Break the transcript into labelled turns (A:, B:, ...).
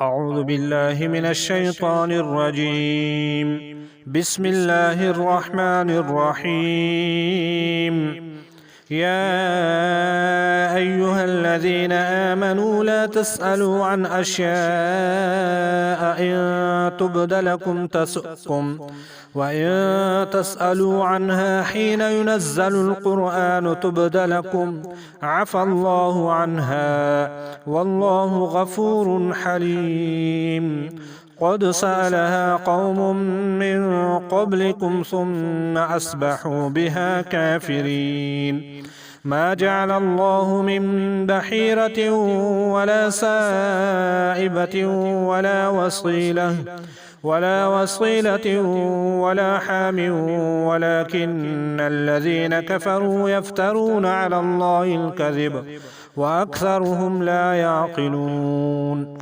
A: أعوذ بالله من الشيطان الرجيم. بسم الله الرحمن الرحيم. يا أيها الذين آمنوا لا تسألوا عن أشياء إن تبد لكم تسؤكم، وإن تسألوا عنها حين ينزل القرآن تبد لكم عفى الله عنها، والله غفور حليم. قد سألها قوم من قبلكم ثم أصبحوا بها كافرين. ما جعل الله من بحيرة ولا سائبة ولا وصيلة ولا حام، ولكن الذين كفروا يفترون على الله الكذب وأكثرهم لا يعقلون.